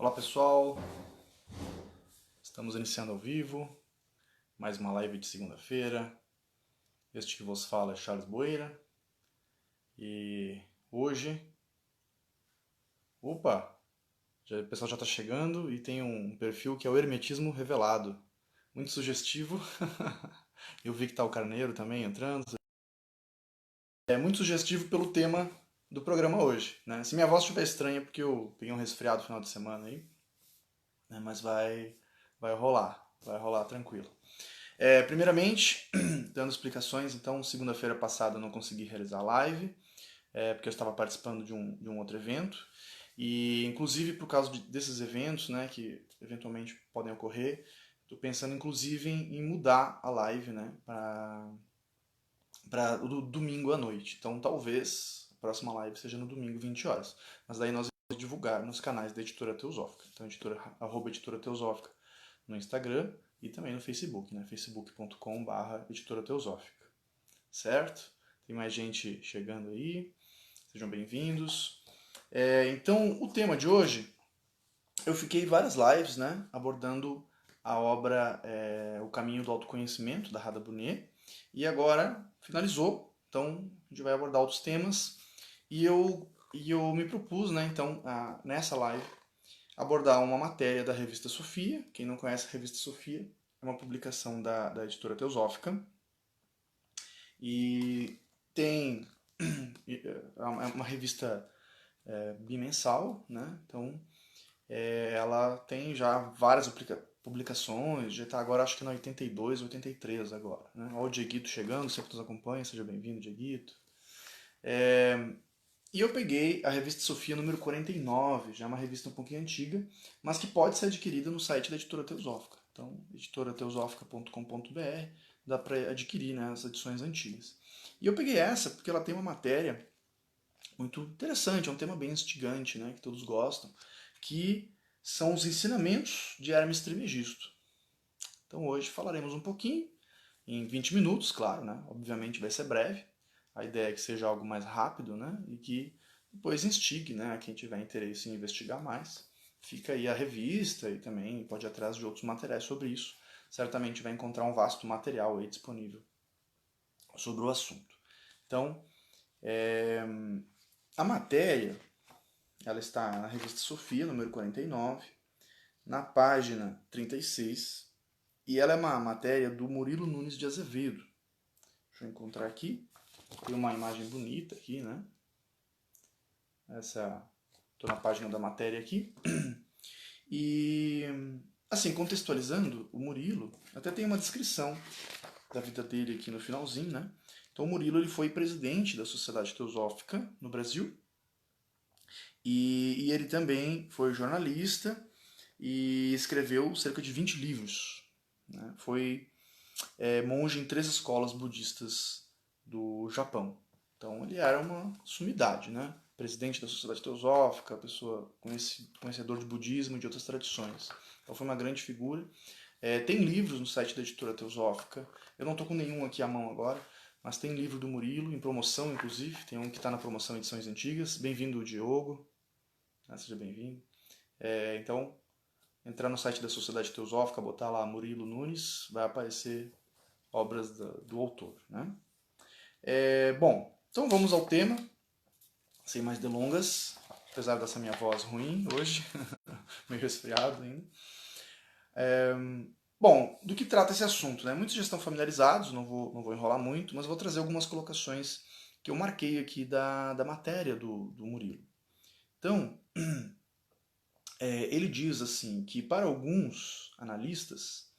Olá pessoal, estamos iniciando ao vivo, mais uma live de segunda-feira. Este que vos fala é Charles Boeira e hoje, o pessoal já está chegando e tem um perfil que é o Hermetismo Revelado, muito sugestivo. Eu vi que está o Carneiro também entrando. É muito sugestivo pelo tema do programa hoje, né? Se minha voz estiver estranha é porque eu peguei um resfriado no final de semana aí, né? Mas vai rolar tranquilo. Primeiramente, dando explicações, então, segunda-feira passada eu não consegui realizar a live, porque eu estava participando de um outro evento, e inclusive por causa desses eventos, né, que eventualmente podem ocorrer, estou pensando inclusive em mudar a live, né, para o domingo à noite. Então talvez a próxima live seja no domingo, 20 horas. Mas daí nós vamos divulgar nos canais da Editora Teosófica. Então, @editora Teosófica no Instagram e também no Facebook, né? facebook.com/editora teosófica. Certo? Tem mais gente chegando aí. Sejam bem-vindos. Então, o tema de hoje, eu fiquei várias lives, né, abordando a obra O Caminho do Autoconhecimento, da Radha Brunet, e agora finalizou, então a gente vai abordar outros temas, e eu me propus, né, então, nessa live, abordar uma matéria da revista Sofia. Quem não conhece a revista Sofia, é uma publicação da editora Teosófica, e tem é uma revista bimensal, né? Então ela tem já várias publicações, já está agora acho que na 82, 83 agora. Né? Olha o Dieguito chegando, sempre nos acompanha, seja bem-vindo, Dieguito. E eu peguei a revista Sofia número 49, já é uma revista um pouquinho antiga, mas que pode ser adquirida no site da Editora Teosófica. Então, editorateosófica.com.br, dá para adquirir, né, as edições antigas. E eu peguei essa porque ela tem uma matéria muito interessante, é um tema bem instigante, né, que todos gostam, que são os ensinamentos de Hermes Trismegisto. Então hoje falaremos um pouquinho, em 20 minutos, claro, né, obviamente vai ser breve, a ideia é que seja algo mais rápido, né, e que depois instigue, né, a quem tiver interesse em investigar mais. Fica aí a revista e também pode ir atrás de outros materiais sobre isso. Certamente vai encontrar um vasto material aí disponível sobre o assunto. Então, a matéria, ela está na revista Sofia, número 49, na página 36, e ela é uma matéria do Murilo Nunes de Azevedo. Deixa eu encontrar aqui. Tem uma imagem bonita aqui, né? Estou na página da matéria aqui. E, assim, contextualizando, o Murilo, até tem uma descrição da vida dele aqui no finalzinho, né? Então, o Murilo ele foi presidente da Sociedade Teosófica no Brasil, e ele também foi jornalista e escreveu cerca de 20 livros. Né? Foi monge em 3 escolas budistas do Japão. Então ele era uma sumidade, né? Presidente da Sociedade Teosófica, pessoa conhecedor de budismo e de outras tradições. Então foi uma grande figura. Tem livros no site da Editora Teosófica. Eu não estou com nenhum aqui à mão agora, mas tem livro do Murilo, em promoção inclusive. Tem um que está na promoção Edições Antigas. Bem-vindo, Diogo. Seja bem-vindo. Então, entrar no site da Sociedade Teosófica, botar lá Murilo Nunes, vai aparecer obras do autor. Né? Bom, então vamos ao tema, sem mais delongas, apesar dessa minha voz ruim hoje, meio resfriado ainda. Bom, do que trata esse assunto? Né? Muitos já estão familiarizados, não vou enrolar muito, mas vou trazer algumas colocações que eu marquei aqui da matéria do Murilo. Então, ele diz assim que para alguns analistas,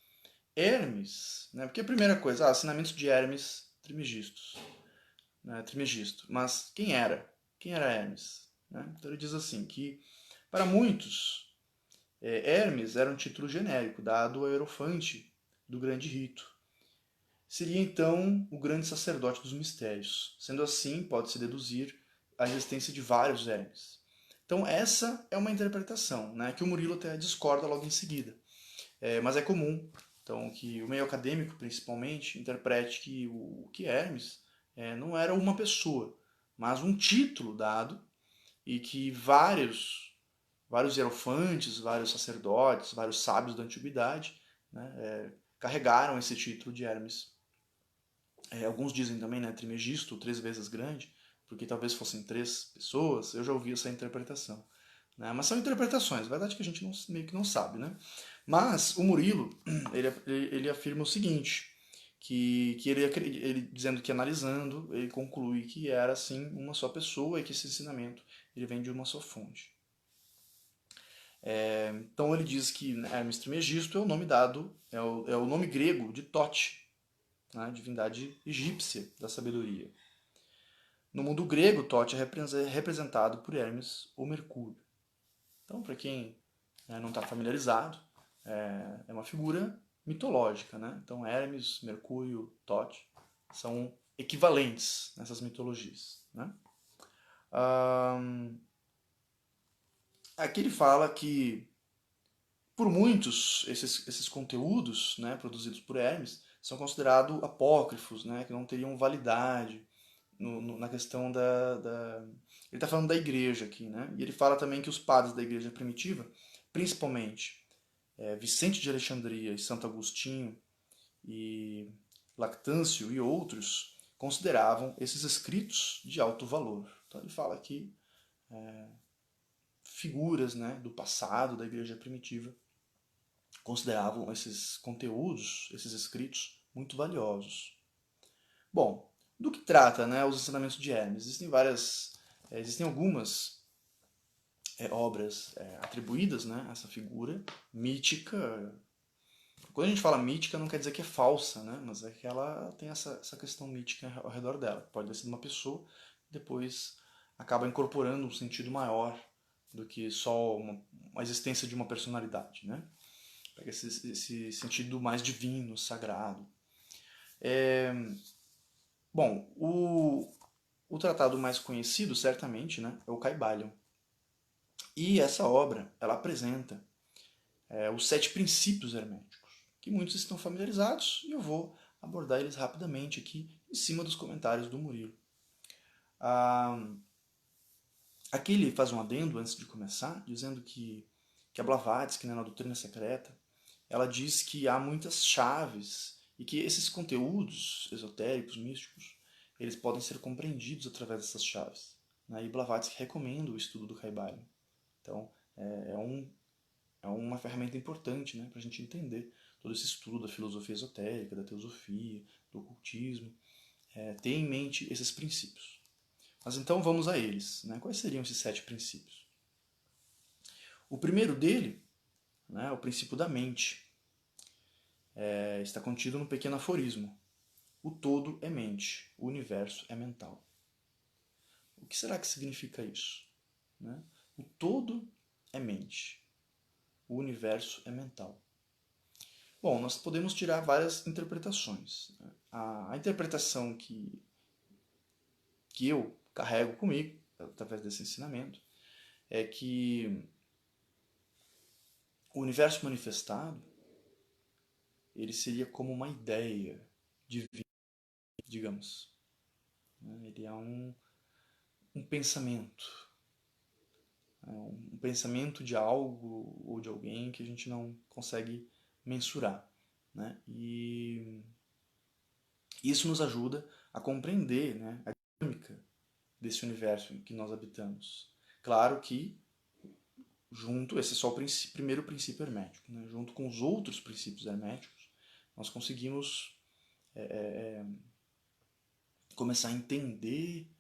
Hermes, né, porque a primeira coisa, assinamentos de Hermes Trismegisto, né, Trimegisto, mas quem era? Quem era Hermes? Né? Então ele diz assim que para muitos Hermes era um título genérico dado ao Hierofante do grande rito. Seria então o grande sacerdote dos mistérios. Sendo assim, pode-se deduzir a existência de vários Hermes. Então essa é uma interpretação, né, que o Murilo até discorda logo em seguida. Mas é comum então, que o meio acadêmico, principalmente, interprete que Hermes não era uma pessoa, mas um título dado, e que vários vários hierofantes, vários sacerdotes, vários sábios da antiguidade, né, carregaram esse título de Hermes. Alguns dizem também, né, Trimegisto, 3 vezes grande, porque talvez fossem 3 pessoas. Eu já ouvi essa interpretação, né? Mas são interpretações, a verdade é que a gente meio que não sabe, né? Mas o Murilo, ele afirma o seguinte, que ele, dizendo que analisando, ele conclui que era, assim, uma só pessoa e que esse ensinamento ele vem de uma só fonte. Então ele diz que Hermes Trismegisto é o nome dado, é o nome grego de Tote, né, divindade egípcia da sabedoria. No mundo grego, Tote é representado por Hermes ou Mercúrio. Então, para quem não está familiarizado, é uma figura mitológica, né? Então, Hermes, Mercúrio, Tote são equivalentes nessas mitologias, né? Aqui ele fala que, por muitos, esses conteúdos, né, produzidos por Hermes são considerados apócrifos, né, que não teriam validade na questão Ele está falando da igreja aqui, né? E ele fala também que os padres da igreja primitiva, principalmente Vicente de Alexandria e Santo Agostinho e Lactâncio e outros, consideravam esses escritos de alto valor. Então ele fala aqui figuras, né, do passado da igreja primitiva consideravam esses conteúdos, esses escritos, muito valiosos. Bom, do que trata, né, os ensinamentos de Hermes? Existem algumas obras atribuídas, né, a essa figura mítica. Quando a gente fala mítica, não quer dizer que é falsa, né, mas é que ela tem essa questão mítica ao redor dela. Pode ter sido uma pessoa, depois acaba incorporando um sentido maior do que só uma existência de uma personalidade, né? Pega esse sentido mais divino, sagrado. Bom, o tratado mais conhecido, certamente, né, é o Kybalion. E essa obra, ela apresenta os 7 princípios herméticos, que muitos estão familiarizados, e eu vou abordar eles rapidamente aqui, em cima dos comentários do Murilo. Aqui ele faz um adendo antes de começar, dizendo que a Blavatsky, né, na doutrina secreta, ela diz que há muitas chaves e que esses conteúdos esotéricos, místicos, eles podem ser compreendidos através dessas chaves, né? E Blavatsky recomenda o estudo do Kybalion. Então, é uma ferramenta importante, né, para a gente entender todo esse estudo da filosofia esotérica, da teosofia, do ocultismo, ter em mente esses princípios. Mas então vamos a eles, né? Quais seriam esses 7 princípios? O primeiro dele, né, o princípio da mente, está contido no pequeno aforismo. O todo é mente, o universo é mental. O que será que significa isso? Né? O todo é mente, o universo é mental. Bom, nós podemos tirar várias interpretações. A interpretação que eu carrego comigo, através desse ensinamento, é que o universo manifestado ele seria como uma ideia divina, digamos. Ele é um pensamento. Um pensamento de algo ou de alguém que a gente não consegue mensurar, né? E isso nos ajuda a compreender, né, a dinâmica desse universo em que nós habitamos. Claro que esse é só o primeiro princípio hermético, né? Junto com os outros princípios herméticos, nós conseguimos começar a entender,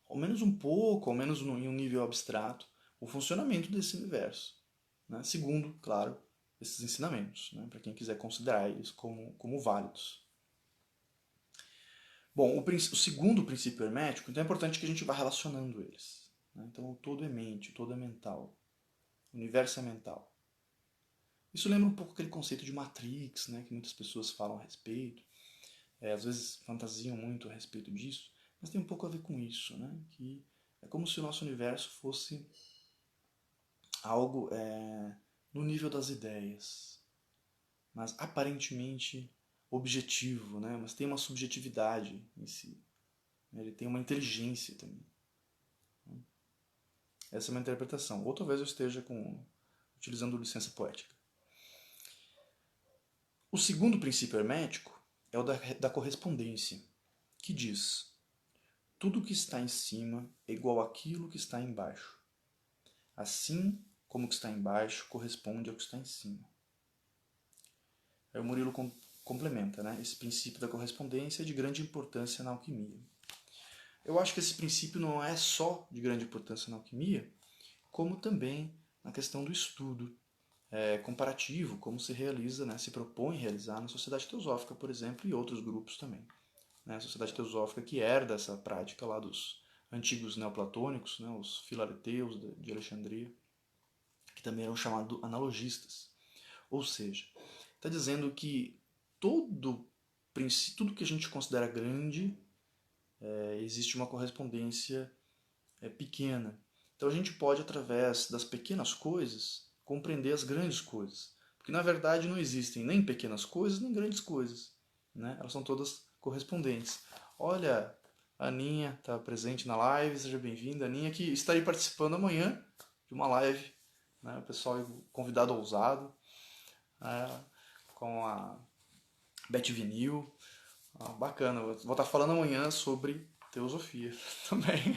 ao menos um pouco, ao menos em um nível abstrato, o funcionamento desse universo, né? Segundo, claro, esses ensinamentos, né? Para quem quiser considerar eles como válidos. Bom, o segundo princípio hermético, então é importante que a gente vá relacionando eles, né? Então o todo é mente, o todo é mental, o universo é mental. Isso lembra um pouco aquele conceito de Matrix, né? Que muitas pessoas falam a respeito, às vezes fantasiam muito a respeito disso, mas tem um pouco a ver com isso, né? Que é como se o nosso universo fosse algo no nível das ideias, mas aparentemente objetivo, né? Mas tem uma subjetividade em si. Ele tem uma inteligência também. Essa é uma interpretação. Ou talvez eu esteja utilizando licença poética. O segundo princípio hermético é o da correspondência, que diz: tudo que está em cima é igual àquilo que está embaixo. Assim como o que está embaixo corresponde ao que está em cima. Aí o Murilo complementa, né? Esse princípio da correspondência é de grande importância na alquimia. Eu acho que esse princípio não é só de grande importância na alquimia, como também na questão do estudo comparativo, como se realiza, né, se propõe realizar na Sociedade Teosófica, por exemplo, e outros grupos também. Né? A Sociedade Teosófica que herda essa prática lá dos antigos neoplatônicos, né, os filareteus de Alexandria, que também eram chamados analogistas. Ou seja, está dizendo que tudo que a gente considera grande, existe uma correspondência pequena. Então a gente pode, através das pequenas coisas, compreender as grandes coisas. Porque na verdade não existem nem pequenas coisas, nem grandes coisas. Né? Elas são todas correspondentes. Olha, a Aninha está presente na live, seja bem-vinda. Aninha que estarei participando amanhã de uma live, né? O pessoal convidado ousado, com a Beth Vinil. Bacana, vou estar falando amanhã sobre teosofia também.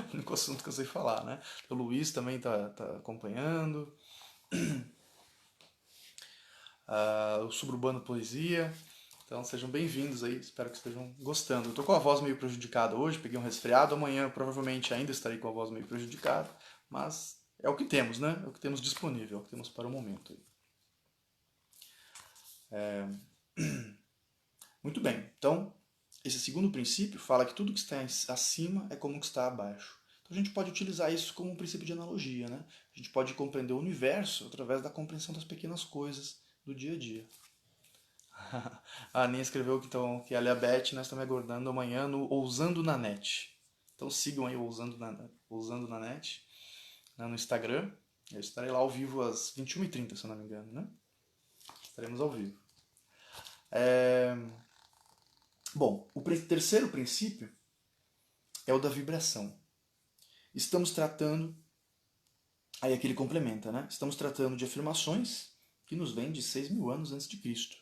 O único assunto que eu sei falar, né? O Luiz também está acompanhando. O Suburbano Poesia. Então sejam bem-vindos aí, espero que estejam gostando. Eu tô com a voz meio prejudicada hoje, peguei um resfriado, amanhã provavelmente ainda estarei com a voz meio prejudicada, mas é o que temos, né? É o que temos disponível, é o que temos para o momento. Muito bem, então esse segundo princípio fala que tudo que está acima é como que está abaixo. Então a gente pode utilizar isso como um princípio de analogia, né? A gente pode compreender o universo através da compreensão das pequenas coisas do dia a dia. A Aninha escreveu que ela e a Beth nós estamos aguardando amanhã no Ousando na Net. Então sigam aí o Ousando na Net, né, no Instagram. Eu estarei lá ao vivo às 21h30, se eu não me engano, né? Estaremos ao vivo. Bom, o terceiro princípio é o da vibração. Estamos tratando, aí aqui ele complementa, né? Estamos tratando de afirmações que nos vêm de 6.000 anos antes de Cristo.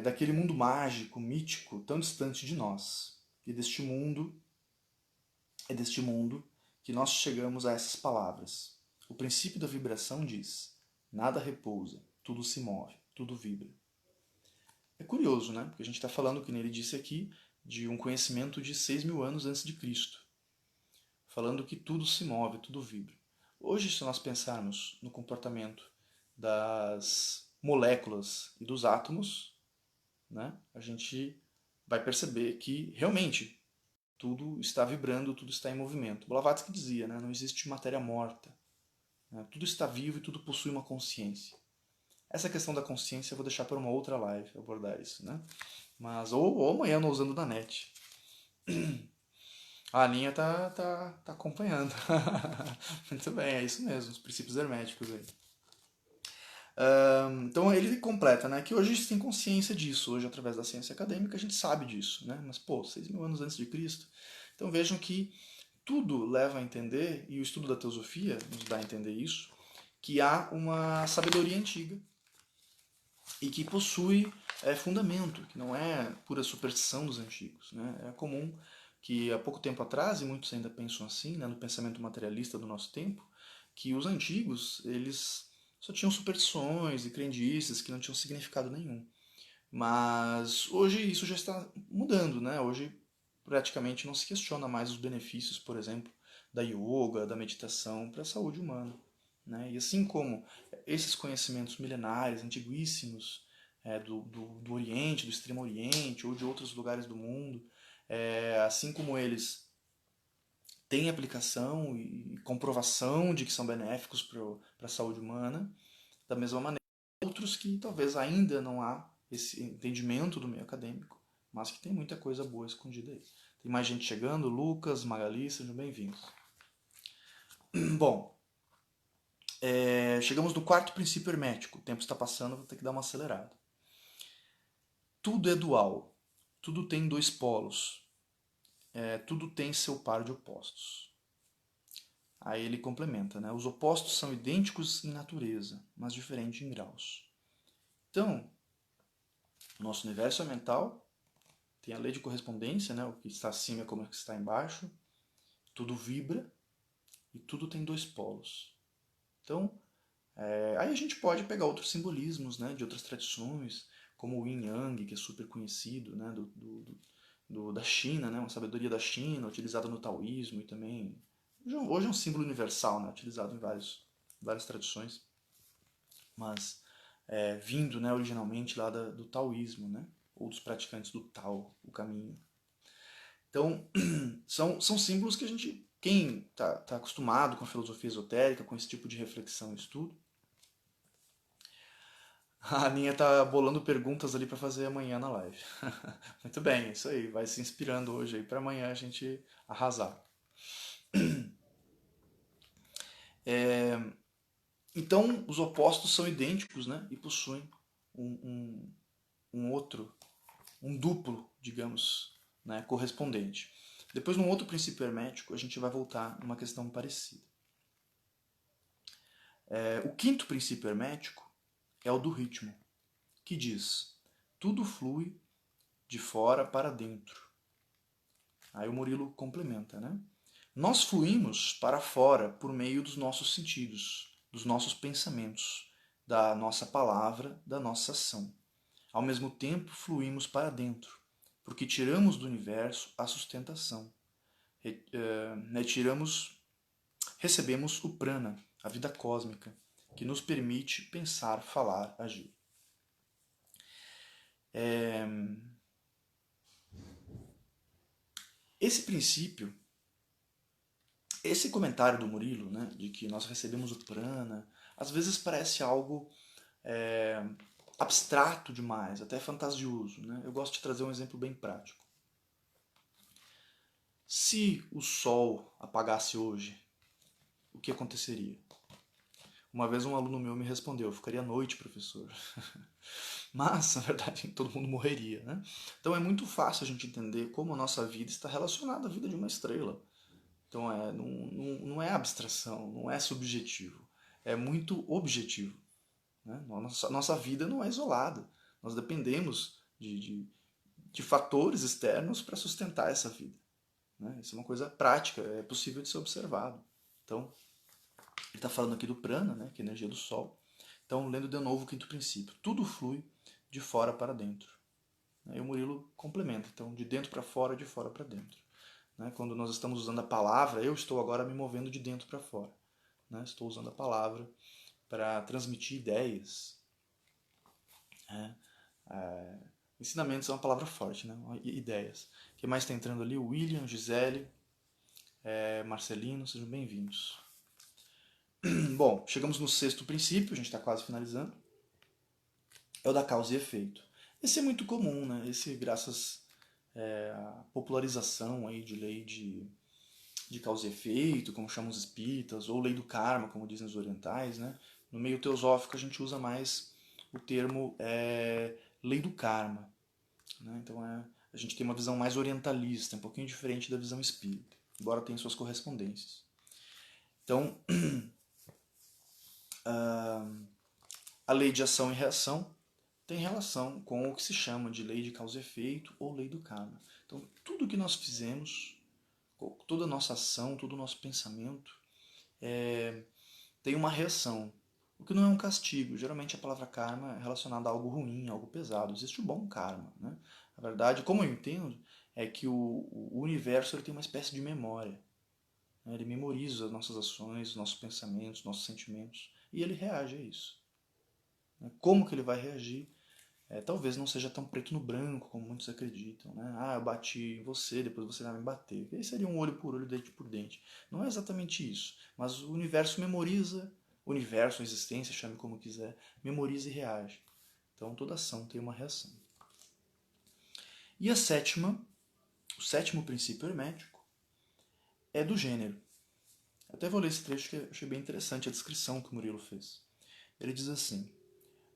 Daquele mundo mágico, mítico, tão distante de nós. E deste mundo, é deste mundo que nós chegamos a essas palavras. O princípio da vibração diz: nada repousa, tudo se move, tudo vibra. É curioso, né? Porque a gente está falando, que ele disse aqui, de um conhecimento de 6.000 anos antes de Cristo. Falando que tudo se move, tudo vibra. Hoje, se nós pensarmos no comportamento das moléculas e dos átomos, né, a gente vai perceber que realmente tudo está vibrando, tudo está em movimento. Blavatsky dizia, né, não existe matéria morta. Né, tudo está vivo e tudo possui uma consciência. Essa questão da consciência eu vou deixar para uma outra live abordar isso, né? Mas ou amanhã no Usando na Net. A Aninha tá acompanhando. Muito bem, é isso mesmo, os princípios herméticos aí. Então ele completa, né, que hoje a gente tem consciência disso, hoje através da ciência acadêmica a gente sabe disso, né, mas 6.000 anos antes de Cristo. Então vejam que tudo leva a entender, e o estudo da teosofia nos dá a entender isso, que há uma sabedoria antiga e que possui fundamento, que não é pura superstição dos antigos. Né? É comum que há pouco tempo atrás, e muitos ainda pensam assim, né, no pensamento materialista do nosso tempo, que os antigos eles só tinham superstições e crendices que não tinham significado nenhum. Mas hoje isso já está mudando, né? Hoje praticamente não se questiona mais os benefícios, por exemplo, da yoga, da meditação para a saúde humana. Né? E assim como esses conhecimentos milenares, antiguíssimos, do Oriente, do Extremo Oriente ou de outros lugares do mundo, assim como eles têm aplicação e comprovação de que são benéficos para a saúde humana, da mesma maneira, outros que talvez ainda não há esse entendimento do meio acadêmico, mas que tem muita coisa boa escondida aí. Tem mais gente chegando, Lucas, Magali, sejam bem-vindos. Bom, chegamos no quarto princípio hermético. O tempo está passando, vou ter que dar uma acelerada. Tudo é dual. Tudo tem dois polos. tudo tem seu par de opostos. Aí ele complementa, né? Os opostos são idênticos em natureza, mas diferentes em graus. Então, o nosso universo é mental, tem a lei de correspondência, né? O que está acima é como o que está embaixo. Tudo vibra e tudo tem dois polos. Então, aí a gente pode pegar outros simbolismos, né, de outras tradições, como o Yin Yang, que é super conhecido, né, da China, né, uma sabedoria da China, utilizada no taoísmo e também... Hoje é um símbolo universal, né, utilizado em várias tradições, mas vindo, né, originalmente lá do taoísmo, né, ou dos praticantes do Tao, o caminho. Então, são símbolos que a gente, quem tá acostumado com a filosofia esotérica, com esse tipo de reflexão e estudo, a Aninha tá bolando perguntas ali para fazer amanhã na live. Muito bem, isso aí. Vai se inspirando hoje aí para amanhã a gente arrasar. Então, os opostos são idênticos, né? E possuem um outro, um duplo, digamos, né? Correspondente. Depois, num outro princípio hermético, a gente vai voltar numa questão parecida. O quinto princípio hermético é o do ritmo, que diz: tudo flui de fora para dentro. Aí o Murilo complementa, né? Nós fluímos para fora por meio dos nossos sentidos, dos nossos pensamentos, da nossa palavra, da nossa ação. Ao mesmo tempo, fluímos para dentro, porque tiramos do universo a sustentação. Recebemos o prana, a vida cósmica, que nos permite pensar, falar, agir. Esse princípio, esse comentário do Murilo, né, de que nós recebemos o prana, às vezes parece algo abstrato demais, até fantasioso. Né? Eu gosto de trazer um exemplo bem prático. Se o sol apagasse hoje, o que aconteceria? Uma vez um aluno meu me respondeu: ficaria à noite, professor. Mas, na verdade, todo mundo morreria. Né? Então é muito fácil a gente entender como a nossa vida está relacionada à vida de uma estrela. Então não é abstração, não é subjetivo. É muito objetivo. Né? Nossa vida não é isolada. Nós dependemos de fatores externos para sustentar essa vida. Né? Isso é uma coisa prática, é possível de ser observado. Então, ele está falando aqui do prana, né, que é a energia do sol. Então, lendo de novo o quinto princípio. Tudo flui de fora para dentro. E o Murilo complementa. Então, de dentro para fora, de fora para dentro. Né? Quando nós estamos usando a palavra, eu estou agora me movendo de dentro para fora. Né? Estou usando a palavra para transmitir ideias. Ensinamentos é uma palavra forte, né? Ideias. O que mais está entrando ali? William, Gisele, Marcelino, sejam bem-vindos. Bom, chegamos no sexto princípio, a gente está quase finalizando. É o da causa e efeito. Esse é muito comum, né? Esse, graças à popularização aí de lei de causa e efeito, como chamam os espíritas, ou lei do karma, como dizem os orientais, né? No meio teosófico a gente usa mais o termo lei do karma. Né? Então a gente tem uma visão mais orientalista, um pouquinho diferente da visão espírita, embora tenha suas correspondências. Então, a lei de ação e reação tem relação com o que se chama de lei de causa e efeito ou lei do karma. Então, tudo que nós fizemos, toda a nossa ação, todo o nosso pensamento, tem uma reação. O que não é um castigo. Geralmente a palavra karma é relacionada a algo ruim, algo pesado. Existe o bom karma. Né? Na verdade, como eu entendo, é que o universo ele tem uma espécie de memória. Né? Ele memoriza as nossas ações, nossos pensamentos, nossos sentimentos, e ele reage a isso. Como que ele vai reagir? Talvez não seja tão preto no branco como muitos acreditam. Né? Ah, eu bati em você, depois você vai me bater. Aí seria um olho por olho, dente por dente. Não é exatamente isso. Mas o universo memoriza, o universo, a existência, chame como quiser, memoriza e reage. Então toda ação tem uma reação. E o sétimo princípio hermético, é do gênero. Até vou ler esse trecho que eu achei bem interessante a descrição que o Murilo fez. Ele diz assim: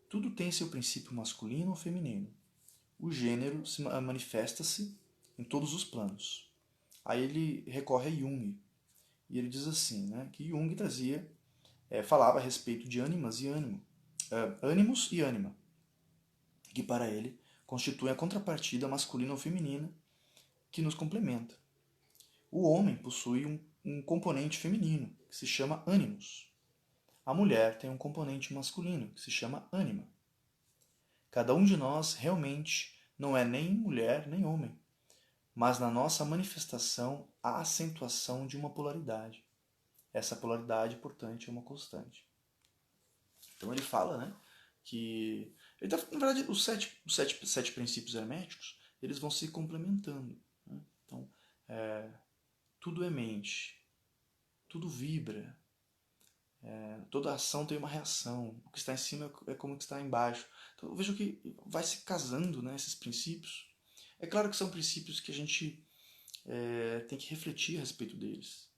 tudo tem seu princípio masculino ou feminino. O gênero manifesta-se em todos os planos. Aí ele recorre a Jung, e ele diz assim, né, que Jung falava a respeito de ânimas e ânimo, ânimos e ânima, que para ele constituem a contrapartida masculina ou feminina que nos complementa. O homem possui um componente feminino, que se chama ânimos. A mulher tem um componente masculino, que se chama ânima. Cada um de nós realmente não é nem mulher nem homem, mas na nossa manifestação a acentuação de uma polaridade. Essa polaridade, portanto, é uma constante. Então ele fala, né, que na verdade os sete princípios herméticos eles vão se complementando. Né? Então tudo é mente, tudo vibra, toda ação tem uma reação. O que está em cima é como o que está embaixo. Então eu vejo que vai se casando, né, esses princípios. É claro que são princípios que a gente tem que refletir a respeito deles.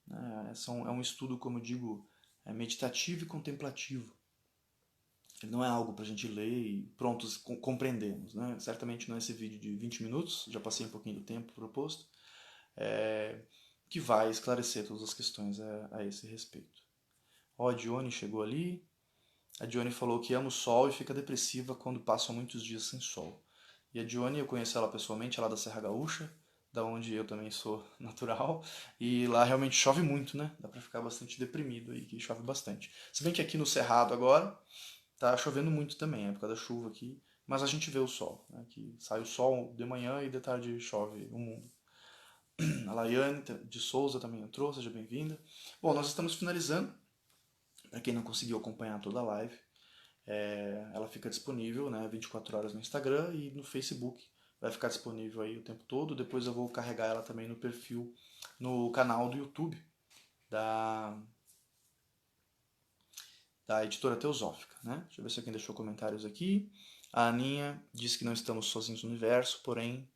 Né? É um estudo, como eu digo, meditativo e contemplativo. Ele não é algo para a gente ler e prontos, compreendemos. Né? Certamente não é esse vídeo de 20 minutos, já passei um pouquinho do tempo proposto, que vai esclarecer todas as questões a esse respeito. Ó, a Dione chegou ali. A Dione falou que ama o sol e fica depressiva quando passam muitos dias sem sol. E a Dione, eu conheço ela pessoalmente, ela é da Serra Gaúcha, da onde eu também sou natural, e lá realmente chove muito, né? Dá pra ficar bastante deprimido aí, que chove bastante. Se bem que aqui no Cerrado agora tá chovendo muito também, é época da chuva aqui, mas a gente vê o sol, né? Que sai o sol de manhã e de tarde chove o mundo. A Laiane de Souza também entrou, seja bem-vinda. Bom, nós estamos finalizando. Para quem não conseguiu acompanhar toda a live, ela fica disponível, né, 24 horas no Instagram e no Facebook. Vai ficar disponível aí o tempo todo. Depois eu vou carregar ela também no perfil, no canal do YouTube da Editora Teosófica. Né? Deixa eu ver se alguém deixou comentários aqui. A Aninha disse que não estamos sozinhos no universo, porém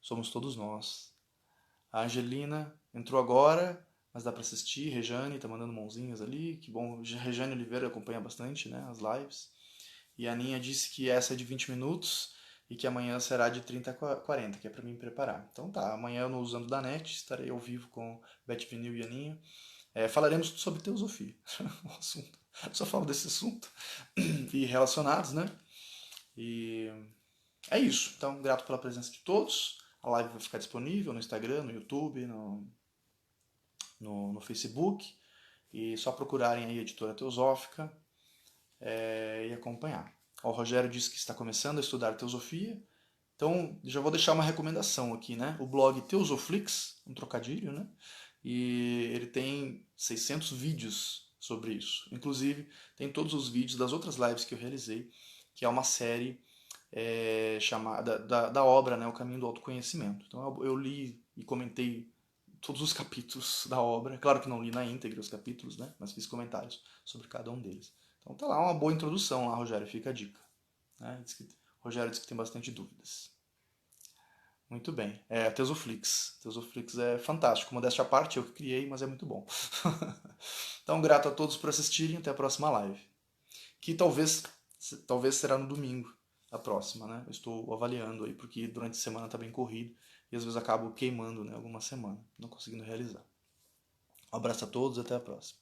somos todos nós. A Angelina entrou agora, mas dá para assistir. Rejane tá mandando mãozinhas ali. Que bom. Rejane Oliveira acompanha bastante, né, as lives. E a Aninha disse que essa é de 20 minutos e que amanhã será de 30 a 40, que é para mim preparar. Então tá, amanhã no Usando da Net estarei ao vivo com Beth Vinil e Aninha. Falaremos sobre teosofia, o assunto. Só falo desse assunto e relacionados, né? E é isso. Então, grato pela presença de todos. A live vai ficar disponível no Instagram, no YouTube, no Facebook. E só procurarem aí a Editora Teosófica e acompanhar. O Rogério disse que está começando a estudar teosofia. Então, já vou deixar uma recomendação aqui, né? O blog Teosoflix, um trocadilho, né? E ele tem 600 vídeos sobre isso. Inclusive, tem todos os vídeos das outras lives que eu realizei, que é uma série chamada da obra, né? O Caminho do Autoconhecimento. Então, eu li e comentei todos os capítulos da obra. Claro que não li na íntegra os capítulos, né? Mas fiz comentários sobre cada um deles. Então tá lá uma boa introdução lá, Rogério, fica a dica. Né? Rogério disse que tem bastante dúvidas. Muito bem. A Teosoflix. Teosoflix é fantástico. Modéstia à parte, eu que criei, mas é muito bom. Então, grato a todos por assistirem. Até a próxima live. Que talvez será no domingo a próxima, né? Eu estou avaliando aí, porque durante a semana está bem corrido e às vezes acabo queimando, né, alguma semana, não conseguindo realizar. Um abraço a todos e até a próxima.